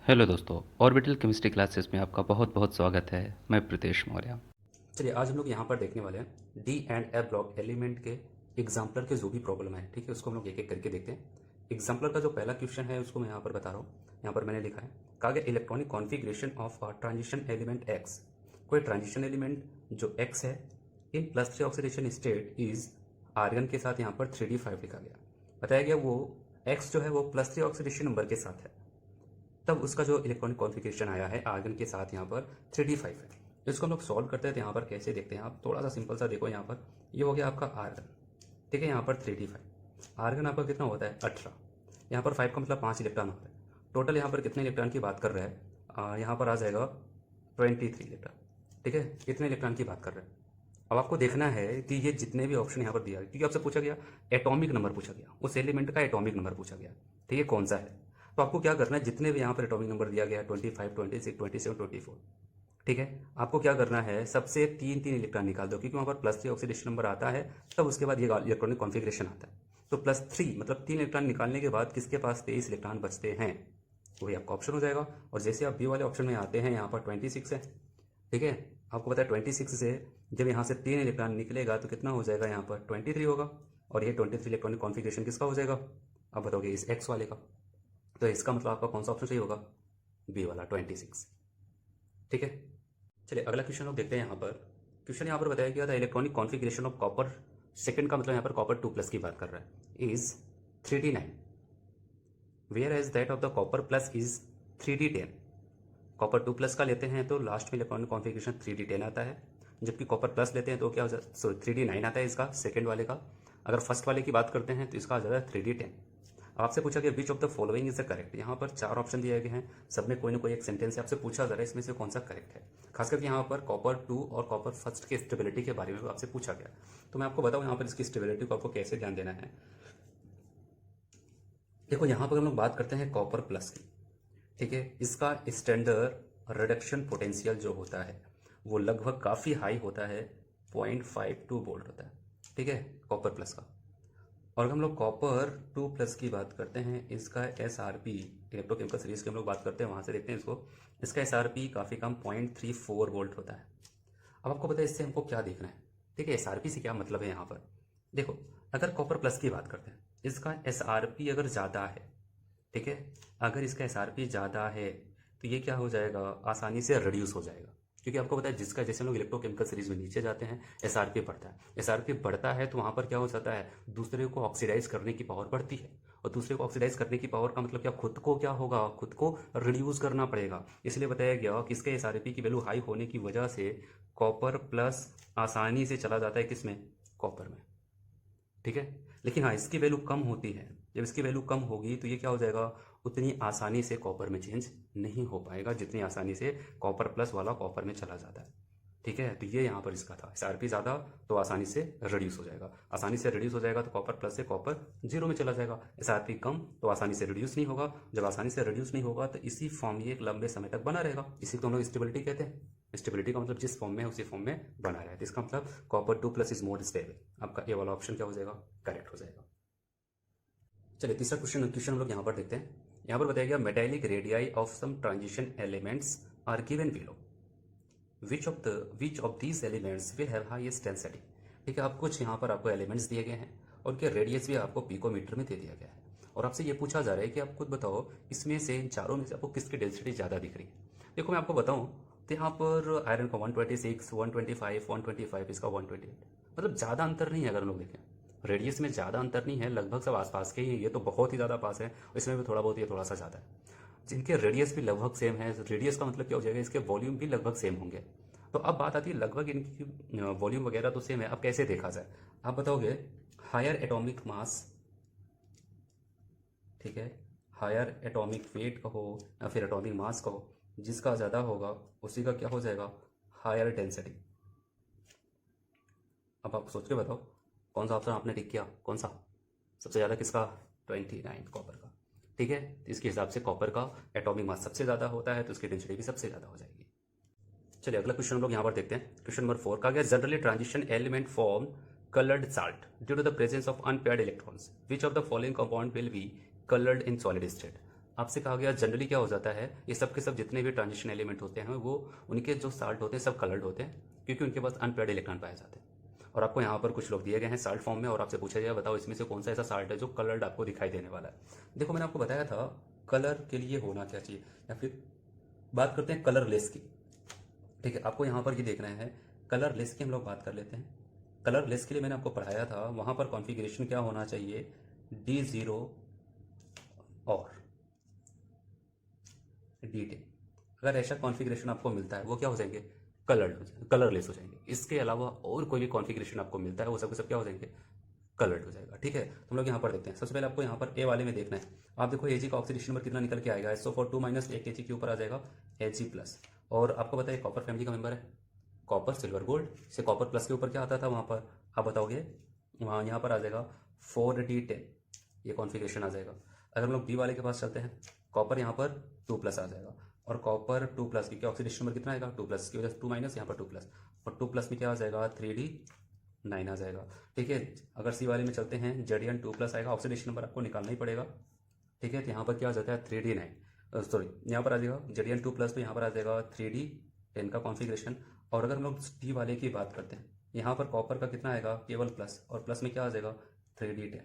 Hello दोस्तों, orbital chemistry classes में आपका बहुत बहुत स्वागत है। मैं प्रीतेश मौर्य। चलिए आज हम लोग यहाँ पर देखने वाले हैं D and F block element के एग्जाम्पलर के जो भी प्रॉब्लम है, ठीक है, उसको हम लोग एक एक करके देखते हैं। एग्जाम्पलर का जो पहला क्वेश्चन है उसको मैं यहाँ पर बता रहा हूँ। यहाँ पर मैंने लिखा है, कहा गया electronic configuration of transition element x. कोई ट्रांजिशन एलिमेंट जो एक्स है इन +3 ऑक्सीडेशन स्टेट इज आर्गन के साथ यहाँ पर 3d5 लिखा गया। बताया गया वो एक्स जो है वो +3 ऑक्सीडेशन नंबर के साथ है, तब उसका जो इलेक्ट्रॉनिक कॉन्फ़िगरेशन आया है आर्गन के साथ यहाँ पर 3d5 है। इसको हम लोग सॉल्व करते हैं तो यहाँ पर कैसे देखते हैं, आप थोड़ा सा सिंपल सा देखो। यहाँ पर ये हो गया आपका आर्गन, ठीक है, यहाँ पर 3d5। आर्गन आपका कितना होता है 18, यहाँ पर 5 का मतलब 5 इलेक्ट्रॉन होता है। टोटल यहाँ पर कितने इलेक्ट्रॉन की बात कर रहा है, यहाँ पर आ जाएगा 23 इलेक्ट्रॉन, ठीक है, इतने इलेक्ट्रॉन की बात कर रहे हैं। अब आपको देखना है कि ये जितने भी ऑप्शन यहाँ पर दिया है, क्योंकि आपसे पूछा गया एटॉमिक नंबर पूछा गया, उस एलिमेंट का एटॉमिक नंबर पूछा गया, ठीक है, कौन सा है। तो आपको क्या करना है, जितने भी यहाँ पर एटॉमिक नंबर दिया गया है 25, 26, 27, 24, ठीक है, आपको क्या करना है, सबसे तीन तीन इलेक्ट्रॉन निकाल दो, क्योंकि वहाँ पर +3 ऑक्सीडेशन नंबर आता है, तब उसके बाद ये इलेक्ट्रॉनिक कॉन्फ़िगरेशन आता है। तो +3 मतलब 3 इलेक्ट्रॉन निकालने के बाद किसके पास 23 इलेक्ट्रॉन बचते हैं, वही आपका ऑप्शन हो जाएगा। और जैसे आप बी वाले ऑप्शन में आते हैं, यहाँ पर 26 है, ठीक है, आपको पता है 26 से जब यहाँ से 3 इलेक्ट्रॉन निकलेगा तो कितना हो जाएगा, यहाँ पर 23 होगा। और ये 23 इलेक्ट्रॉनिक कॉन्फ़िगरेशन किसका हो जाएगा, आप बताओगे इस एक्स वाले का। तो इसका मतलब आपका कौन सा ऑप्शन सही होगा, बी वाला 26, ठीक है। चलिए अगला क्वेश्चन लोग देखते हैं। यहाँ पर क्वेश्चन यहाँ पर बताया गया था electronic configuration of copper second का मतलब यहाँ पर कॉपर 2+ की बात कर रहा है, is 3d9 whereas that of the copper plus is 3d10। Copper 2+ का लेते हैं तो लास्ट में इलेक्ट्रॉनिक कॉन्फ़िगरेशन 3d10 आता है, जबकि कॉपर प्लस लेते हैं तो क्या हो जाता है, सॉरी 3d9 आता है इसका सेकंड वाले का। अगर फर्स्ट वाले की बात करते हैं तो इसका आ जाता है 3d10। अब आपसे पूछा गया विच of the following is the correct. यहाँ पर 4 ऑप्शन दिए गए हैं, सब में कोई ना कोई एक सेंटेंस है, आपसे पूछा जा रहा है इसमें से कौन सा करेक्ट है। खास करके यहाँ पर कॉपर 2 और कॉपर फर्स्ट की स्टेबिलिटी के बारे में आपसे पूछा गया। तो मैं आपको बताऊँ यहाँ पर इसकी स्टेबिलिटी को आपको कैसे ध्यान देना है। देखो यहाँ पर हम लोग बात करते हैं कॉपर प्लस की, ठीक है, इसका स्टैंडर्ड रिडक्शन पोटेंशियल जो होता है वो लगभग काफ़ी हाई होता है, 0.52 वोल्ट होता है, ठीक है, कॉपर प्लस का। और अगर हम लोग कॉपर 2+ की बात करते हैं, इसका SRP इलेक्ट्रोकेमिकल सीरीज की हम लोग बात करते हैं, वहाँ से देखते हैं इसको, इसका SRP काफ़ी कम 0.34 वोल्ट होता है। अब आपको पता है इससे हमको क्या देखना है, ठीक है, SRP से क्या मतलब है। यहाँ पर देखो, अगर कॉपर प्लस की बात करते हैं, इसका SRP अगर ज़्यादा है, ठीक है, अगर इसका SRP ज़्यादा है तो ये क्या हो जाएगा, आसानी से रिड्यूस हो जाएगा। क्योंकि आपको पता है जिसका जैसे हम लोग इलेक्ट्रोकेमिकल सीरीज में नीचे जाते हैं SRP बढ़ता है, SRP बढ़ता है तो वहाँ पर क्या हो जाता है, दूसरे को ऑक्सीडाइज करने की पावर बढ़ती है। और दूसरे को ऑक्सीडाइज करने की पावर का मतलब क्या, खुद को क्या होगा, खुद को रिड्यूस करना पड़ेगा। इसलिए बताया गया कि इसके SRP की वैल्यू हाई होने की वजह से कॉपर प्लस आसानी से चला जाता है किसमें, कॉपर में, ठीक है। लेकिन हाँ, इसकी वैल्यू कम होती है, जब इसकी वैल्यू कम होगी तो ये क्या हो जाएगा, उतनी आसानी से कॉपर में चेंज नहीं हो पाएगा जितनी आसानी से कॉपर प्लस वाला कॉपर में चला जाता है, ठीक है। तो ये यहाँ पर इसका था, SRP ज़्यादा तो आसानी से रिड्यूस हो जाएगा, आसानी से रिड्यूस हो जाएगा तो कॉपर प्लस से कॉपर 0 में चला जाएगा। SRP कम तो आसानी से रिड्यूस नहीं होगा, जब आसानी से रिड्यूस नहीं होगा तो इसी फॉर्म ये एक लंबे समय तक बना रहेगा, इसी को हम लोग स्टेबिलिटी कहते हैं। स्टेबिलिटी का मतलब जिस फॉर्म में है उसी फॉर्म में बना रहा है, तो इसका मतलब कॉपर 2+ इज मोर स्टेबल। आपका ये वाला ऑप्शन क्या हो जाएगा, करेक्ट हो जाएगा। चलिए तीसरा क्वेश्चन हम लोग यहाँ पर देखते हैं। यहाँ पर बताया गया metallic radii of some transition elements are given below, which of these elements will have highest density. ठीक है, आप कुछ यहाँ पर आपको एलिमेंट्स दिए गए हैं और उनके रेडियस भी आपको पिकोमीटर में दे दिया गया है, और आपसे ये पूछा जा रहा है कि आप खुद बताओ इसमें से इन चारों में से आपको किसकी डेंसिटी ज़्यादा दिख रही है। देखो मैं आपको बताऊँ तो यहाँ पर आयरन का 126, 125, 125, इसका 128, मतलब ज़्यादा अंतर नहीं है। अगर हम लोग देखें रेडियस में ज़्यादा अंतर नहीं है, लगभग सब आसपास के ही, ये तो बहुत ही ज़्यादा पास है, इसमें भी थोड़ा बहुत, ये थोड़ा सा ज़्यादा है। जिनके रेडियस भी लगभग सेम है, रेडियस का मतलब क्या हो जाएगा, इसके वॉल्यूम भी लगभग सेम होंगे। तो अब बात आती है लगभग इनकी वॉल्यूम वगैरह तो सेम है, अब कैसे देखा जाए, आप बताओगे हायर एटॉमिक मास, ठीक है, हायर एटॉमिक वेट कहो या फिर एटॉमिक मास कहो, जिसका ज़्यादा होगा उसी का क्या हो जाएगा, हायर डेंसिटी। अब आप सोच के बताओ कौन सा ऑप्शन आपने टिक किया, कौन सा सबसे ज़्यादा, किसका, 29 कॉपर का, ठीक है। तो इसके हिसाब से कॉपर का एटॉमिक मास सबसे ज़्यादा होता है तो उसकी डेंसिटी भी सबसे ज़्यादा हो जाएगी। चलिए अगला क्वेश्चन हम लोग यहाँ पर देखते हैं। क्वेश्चन नंबर 4 का गया generally transition element form colored salt due to the presence of unpaired electrons. Which of the following compound will be colored in solid state? आपसे कहा गया जनरली क्या हो जाता है, ये सब के सब जितने भी ट्रांजिशन एलिमेंट होते हैं वो उनके जो साल्ट होते हैं सब कलर्ड होते हैं, क्योंकि उनके पास अनपेयर्ड इलेक्ट्रॉन पाए जाते हैं। और आपको यहाँ पर कुछ लोग दिए गए हैं साल्ट फॉर्म में, और आपसे पूछा जाए बताओ इसमें से कौन सा ऐसा साल्ट है जो कलर्ड आपको दिखाई देने वाला है। देखो मैंने आपको बताया था कलर के लिए होना क्या चाहिए, या फिर बात करते हैं कलरलेस की। ठीक है, आपको यहाँ पर ये देखना है, कलरलेस की हम लोग बात कर लेते हैं। कलरलेस के लिए मैंने आपको पढ़ाया था, वहाँ पर कॉन्फ़िगरेशन क्या होना चाहिए, D0 और D10। अगर ऐसा कॉन्फ़िगरेशन आपको मिलता है वो क्या हो जाएंगे, कलरलेस हो जाएंगे। इसके अलावा और कोई भी कॉन्फ़िगरेशन आपको मिलता है वो सब के सब क्या हो जाएंगे, कलर्ड हो जाएगा। ठीक है, तो हम लोग यहाँ पर देखते हैं। सबसे पहले आपको यहाँ पर ए वाले में देखना है। आप देखो Ag का ऑक्सीडेशन नंबर कितना निकल के आएगा, SO4 2- 1 Ag के ऊपर आ जाएगा Ag+। और आपको पता है कॉपर फैमिली का मेंबर है, कॉपर सिल्वर गोल्ड से कॉपर प्लस के ऊपर क्या आता था वहाँ पर, आप बताओगे, वहाँ यहाँ पर आ जाएगा 4D10, ये कॉन्फ़िगरेशन आ जाएगा। अगर हम लोग बी वाले के पास चलते हैं, कॉपर यहाँ पर 2+ आ जाएगा, और कॉपर 2+ क्योंकि ऑक्सीडेशन नंबर कितना आएगा 2+, की वजह से 2- यहाँ पर 2+, और 2+ में क्या आ जाएगा 3D9 आ जाएगा। ठीक है, अगर सी वाले में चलते हैं Zn 2+ आएगा, ऑक्सीडेशन नंबर आपको निकालना ही पड़ेगा। ठीक है, तो यहाँ पर क्या आ जाता है 3D9, सॉरी यहाँ पर आ जाएगा Zn 2+, तो यहाँ पर आ जाएगा 3D10 का कॉन्फ़िगरेशन। और अगर हम लोग डी वाले की बात करते हैं, यहाँ पर कॉपर का कितना आएगा केवल प्लस, और प्लस में क्या आ जाएगा 3D10।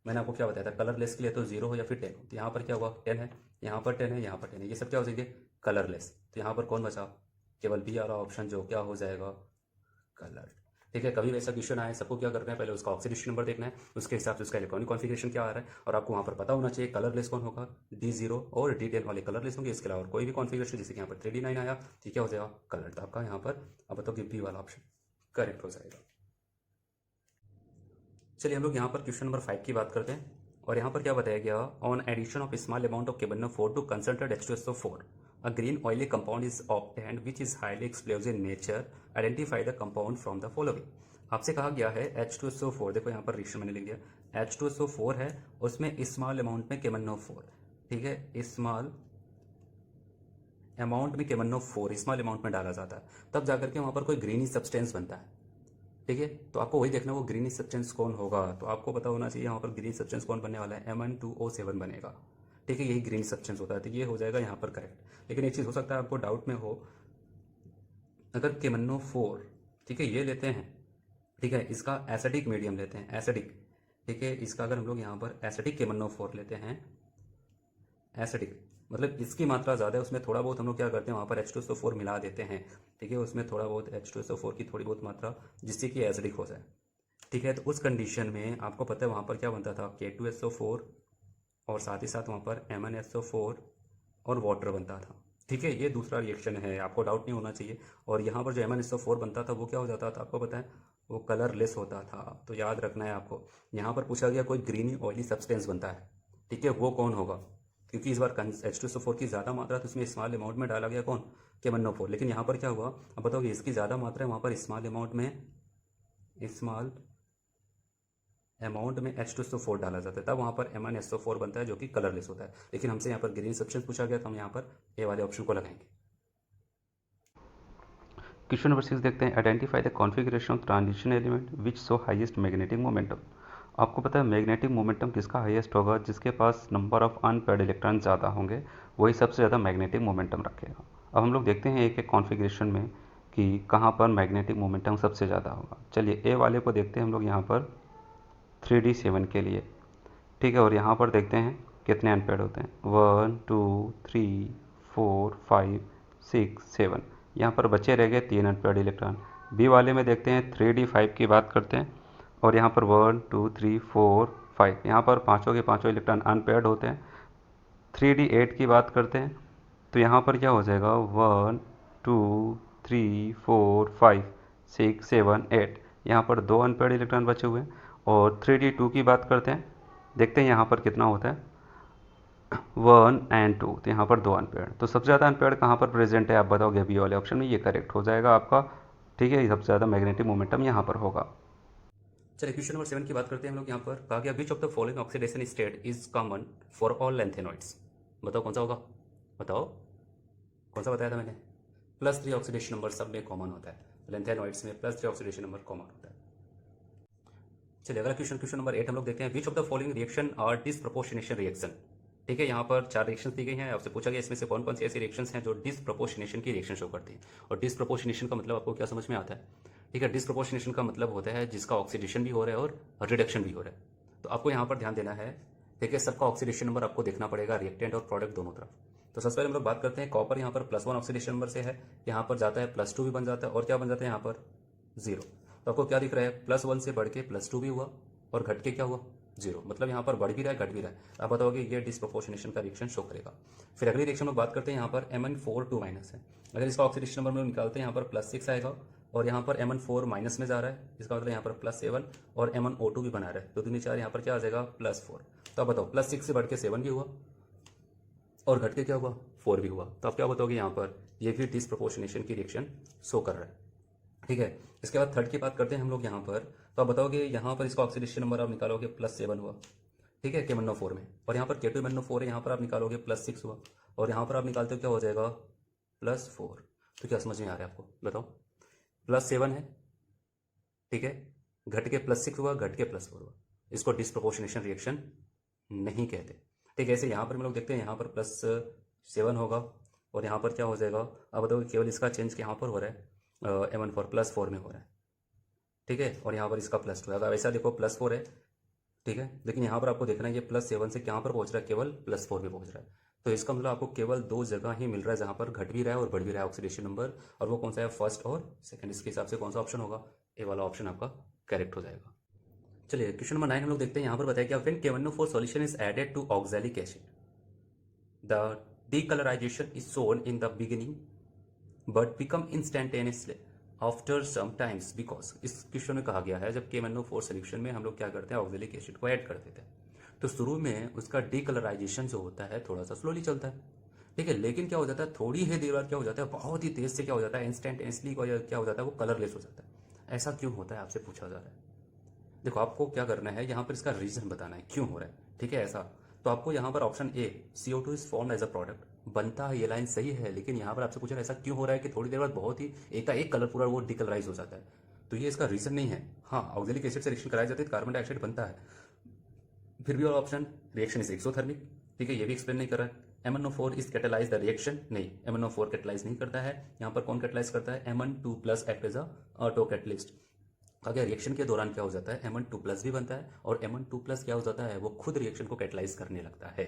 मैंने आपको क्या बताया था, कलरलेस के लिए तो 0 हो या फिर 10 हो, तो यहाँ पर क्या हुआ 10 है, यहाँ पर 10 है, यहाँ पर 10 है, ये सब क्या हो जाएंगे कलरलेस। तो यहाँ पर कौन बचा, केवल बी वाला ऑप्शन जो क्या हो जाएगा कलर। ठीक है, कभी वैसा क्वेश्चन आए सबको क्या करना है, पहले उसका ऑक्सीडेशन नंबर देखना है, उसके हिसाब से उसका इलेक्ट्रॉनिक कॉन्फ़िगरेशन क्या आ रहा है, और आपको वहाँ पर पता होना चाहिए कलरलेस कौन होगा, D0 और D10 वाले कलरलेस होंगे। इसके अलावा और कोई भी कॉन्फ़िगरेशन, जैसे कि यहाँ पर 3D9 आया, तो क्या हो जाएगा कलर। तो आपका यहाँ पर अब बताओ कि बी वाला ऑप्शन करेक्ट हो जाएगा। चलिए हम लोग यहाँ पर क्वेश्चन नंबर 5 की बात करते हैं, और यहाँ पर क्या बताया गया, on addition of small amount of KBnO4 to concentrated H2SO4 a green oily compound is obtained which is highly explosive in nature, identify the compound from the following। आपसे कहा गया है H2SO4, देखो यहाँ पर रिएक्शन मैंने लिख दिया, H2SO4 है, उसमें स्मॉल अमाउंट में KBnO4। ठीक है, स्मॉल अमाउंट में KBnO4 स्मॉल अमाउंट में डाला जाता है, तब जाकर के वहाँ पर कोई ग्रीनी सब्सटेंस बनता है। ठीक है, तो आपको वही देखना वो ग्रीनी सब्सटेंस कौन होगा, तो आपको पता होना चाहिए यहाँ पर ग्रीन सब्सटेंस कौन बनने वाला है, Mn2O7 बनेगा। ठीक है, यही ग्रीन सब्सटेंस होता है, तो ये हो जाएगा यहाँ पर करेक्ट। लेकिन एक चीज़ हो सकता है आपको डाउट में हो, अगर KBnO4, ठीक है ये लेते हैं, ठीक है इसका एसिडिक मीडियम लेते हैं, एसिडिक, ठीक है इसका अगर हम लोग यहाँ पर एसिडिक KBnO4 लेते हैं, एसिडिक मतलब इसकी मात्रा ज़्यादा है, उसमें थोड़ा बहुत हम लोग क्या करते हैं वहाँ पर H2SO4 मिला देते हैं। ठीक है, उसमें थोड़ा बहुत H2SO4 की थोड़ी बहुत मात्रा जिससे कि एसिडिक हो जाए। ठीक है, तो उस कंडीशन में आपको पता है वहाँ पर क्या बनता था K2SO4, और साथ ही साथ वहाँ पर MnSO4 और वाटर बनता था। ठीक है, ये दूसरा रिएक्शन है, आपको डाउट नहीं होना चाहिए। और यहाँ पर जो MnSO4 बनता था वो क्या हो जाता था आपको पता है, वो कलरलेस होता था। तो याद रखना है आपको, यहाँ पर पूछा गया कोई ग्रीनी ऑयली सब्सटेंस बनता है, ठीक है वो कौन होगा, क्योंकि इस बार H2SO4 की ज़्यादा मात्रा तो इसमें स्मॉल अमाउंट में डाला गया कौन, KBnO4। लेकिन यहाँ पर क्या हुआ, अब बताओगे इसकी ज़्यादा मात्रा है, वहाँ पर स्मॉल अमाउंट में H2SO4 डाला जाता है, तब वहाँ पर MnSO4 बनता है जो कि कलरलेस होता है। लेकिन हमसे यहाँ पर ग्रीन सब्सटेंस पूछा गया, तो हम यहाँ पर ए वाले ऑप्शन को लगाएंगे। क्वेश्चन नंबर 6 देखते हैं, identify the configuration of transition element which show highest magnetic momentum. आपको पता है मैग्नेटिक मोमेंटम किसका हाईएस्ट होगा, जिसके पास नंबर ऑफ अनपेयर्ड इलेक्ट्रॉन ज़्यादा होंगे वही सबसे ज़्यादा मैग्नेटिक मोमेंटम रखेगा। अब हम लोग देखते हैं एक एक कॉन्फ़िगरेशन में कि कहाँ पर मैग्नेटिक मोमेंटम सबसे ज़्यादा होगा। चलिए ए वाले को देखते हैं हम लोग यहाँ पर 3D7 के लिए। ठीक है, और यहाँ पर देखते हैं कितने अनपेयर्ड होते हैं, 1 2 3 4 5 6 7, यहाँ पर बचे रह गए 3 अनपेयर्ड इलेक्ट्रॉन। बी वाले में देखते हैं 3D5 की बात करते हैं, और यहाँ पर 1 2 3 4 5, यहाँ पर पाँचों के पाँचों इलेक्ट्रॉन अनपेयर्ड होते हैं। 3D8 की बात करते हैं, तो यहाँ पर क्या हो जाएगा 1 2 3 4 5 6 7 8, यहाँ पर 2 अनपेयर्ड इलेक्ट्रॉन बचे हुए हैं। और 3D2 की बात करते हैं, देखते हैं यहाँ पर कितना होता है 1 और 2, तो यहाँ पर 2 अनपेयर्ड। तो सबसे ज़्यादा अनपेयर्ड कहाँ पर प्रेजेंट है आप बताओगे, बी वाले ऑप्शन में, ये करेक्ट हो जाएगा आपका। ठीक है, सबसे ज़्यादा मैग्नेटिक मोमेंटम यहाँ पर होगा। चलिए क्वेश्चन नंबर 7 की बात करते हैं हम लोग। यहाँ पर कहा गया विच of the following oxidation state is common for all lanthanoids. बताओ कौन सा होगा, बताओ कौन सा बताया था मैंने, +3 ऑक्सीडेशन नंबर सब में कॉमन होता है, लेंथेनॉइड्स में +3 ऑक्सीडेशन नंबर कॉमन होता है। चलिए अगला क्वेश्चन, क्वेश्चन नंबर 8 हम लोग देखते हैं, which of the following reaction are disproportionation reaction. ठीक है, यहाँ पर 4 रिएक्शंस दी गई हैं। आपसे पूछा गया इसमें से कौन कौन सी ऐसी रिएक्शंस हैं जो डिसप्रपोर्शनेशन की रिएक्शन शो करती हैं। और डिसप्रपोर्शनेशन का मतलब आपको क्या समझ में आता है? ठीक है, डिसप्रपोर्शनेशन का मतलब होता है जिसका ऑक्सीडेशन भी हो रहा है और रिडक्शन भी हो रहा है। तो आपको यहाँ पर ध्यान देना है, ठीक है, सबका ऑक्सीडेशन नंबर आपको देखना पड़ेगा, रिएक्टेंट और प्रोडक्ट दोनों तरफ। तो सबसे पहले हम लोग बात करते हैं कॉपर यहाँ पर +1 ऑक्सीडेशन नंबर से है, यहाँ पर जाता है +2 भी बन जाता है, और क्या बन जाता है यहाँ पर 0। तो आपको क्या दिख रहा है, +1 से बढ़ के +2 भी हुआ और घट के क्या हुआ 0, मतलब यहाँ पर बढ़ भी रहा है घट भी रहा है। आप बताओगे ये डिसप्रोपोर्शनेशन का रिएक्शन शो करेगा। फिर अगली रिएक्शन में बात करते हैं, यहाँ पर Mn4 2- है। अगर इसका ऑक्सीडेशन नंबर में लोग निकालते हैं, यहाँ पर +6 आएगा और यहाँ पर Mn4 माइनस में जा रहा है, इसका मतलब यहाँ पर +7 और MnO2 भी बना रहा है, 2 दूनी 4, यहाँ पर क्या आ जाएगा +4। तो आप बताओ +6 से बढ़ के 7 भी हुआ और घट के क्या हुआ 4 भी हुआ। तो आप क्या बताओगे यहाँ पर ये भी डिसप्रोपोर्शनेशन की रिएक्शन शो कर रहा है। ठीक है, इसके बाद थर्ड की बात करते हैं हम लोग यहाँ पर। तो आप बताओगे यहाँ पर इसका ऑक्सीडेशन नंबर आप निकालोगे +7 हुआ, ठीक है, KMnO4 में, और यहाँ पर K2MnO4 है, यहाँ पर आप निकालोगे +6 हुआ, और यहाँ पर आप निकालते हो क्या हो जाएगा +4। तो क्या समझ में आ रहा है आपको बताओ, +7 है, ठीक है, घट के +6 हुआ, घट के +4 हुआ, इसको डिसप्रोपोर्शनेशन रिएक्शन नहीं कहते। ठीक है, ऐसे यहाँ पर हम लोग देखते हैं, यहाँ पर +7 होगा और यहाँ पर क्या हो जाएगा, अब बताओ केवल इसका चेंज यहाँ पर हो रहा है Mn4 +4 में हो रहा है, ठीक है, और यहाँ पर इसका +2 है। अगर ऐसा देखो +4 है, ठीक है, लेकिन यहाँ पर आपको देखना है ये +7 से कहाँ पर पहुँच रहा है, केवल +4 में पहुँच रहा है। तो इसका मतलब आपको केवल 2 जगह ही मिल रहा है जहाँ पर घट भी रहा है और बढ़ भी रहा है ऑक्सीडेशन नंबर, और वो कौन सा है, फर्स्ट और सेकंड। इसके हिसाब से कौन सा ऑप्शन होगा, ए वाला ऑप्शन आपका करेक्ट हो जाएगा। चलिए क्वेश्चन नंबर 9 हम लोग देखते हैं। यहाँ पर बताया क्या, when KMnO4 solution is added to oxalic acid the decolorization is shown in the beginning but become instantaneously after some times because इस क्वेश्चन में कहा गया है जब KMnO4 सोल्यूशन में हम लोग क्या करते हैं, ऑक्सैलिक एसिड को ऐड कर देते हैं, तो शुरू में उसका डीकलराइजेशन जो होता है थोड़ा सा स्लोली चलता है, ठीक है, लेकिन क्या हो जाता है थोड़ी ही देर बाद क्या हो जाता है, बहुत ही तेज से क्या हो जाता है, इंस्टेंटेनियसली क्या हो जाता है, वो कलरलेस हो जाता है। ऐसा क्यों होता है आपसे पूछा जा रहा है। देखो आपको क्या करना है, यहाँ पर इसका रीजन बताना है क्यों हो रहा है, ठीक है। ऐसा तो आपको यहाँ पर option A CO2 is formed as a product बनता है, ये लाइन सही है, लेकिन यहाँ पर आपसे पूछा ऐसा क्यों हो रहा है कि थोड़ी देर बाद बहुत ही एक कलर पूरा वो डिकलराइज हो जाता है, तो ये इसका रीजन नहीं है। हाँ, ऑक्सैलिक एसिड से रिएक्शन कराई जाती है, कार्बन डाइऑक्साइड बनता है, फिर भी और ऑप्शन रिएक्शन इज एक्सोथर्मिक, ठीक है, ये भी एक्सप्लेन नहीं कर रहा है। MnO4 is catalyse the reaction, नहीं, MnO4 कैटेलाइज नहीं करता है। यहाँ पर कौन कैटेलाइज करता है, Mn2+ act as a auto catalyst. अगर रिएक्शन के दौरान क्या हो जाता है, Mn2+ भी बनता है, और Mn2+ क्या हो जाता है, वो खुद रिएक्शन को कैटलाइज करने लगता है,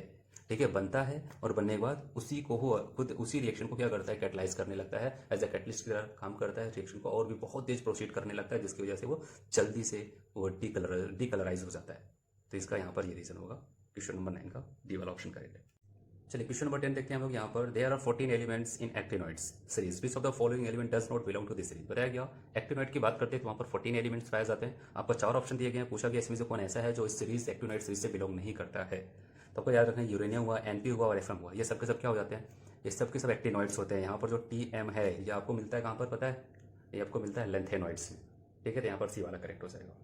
ठीक है, बनता है और बनने के बाद उसी को हो खुद उसी रिएक्शन को क्या करता है, कैटलाइज करने लगता है, एज अ कैटलिस्ट की तरह काम करता है, रिएक्शन को और भी बहुत तेज प्रोसीड करने लगता है, जिसकी वजह से वो जल्दी से वो डीकलराइज हो जाता है। तो इसका यहाँ पर ये रीजन होगा, क्वेश्चन नंबर 9 का डी वाला ऑप्शन करेक्ट है। चलिए क्वेश्चन नंबर 10 देखते हैं हम लोग। यहाँ पर there are 14 elements in actinoids series, which of the following element does not belong to this series. बताया गया एक्टिनोइड की बात करते हैं तो वहाँ पर 14 एलिमेंट्स पाए जाते हैं। आपको 4 ऑप्शन दिए गए हैं, पूछा गया इसमें से कौन ऐसा है जो इस सीरीज एक्टिनोइड सीरीज से बिलोंग नहीं करता है। तो आपको याद रखना है यूरेनियम हुआ, NP हुआ और FM हुआ, ये सब के सब क्या हो जाते हैं, ये सब के सब एक्टिनोइड्स होते हैं। यहाँ पर जो TM है ये आपको मिलता है कहाँ पर पता है, ये आपको मिलता है लेंथेनोइड्स में, ठीक है, तो यहाँ पर सी वाला करेक्ट हो जाएगा।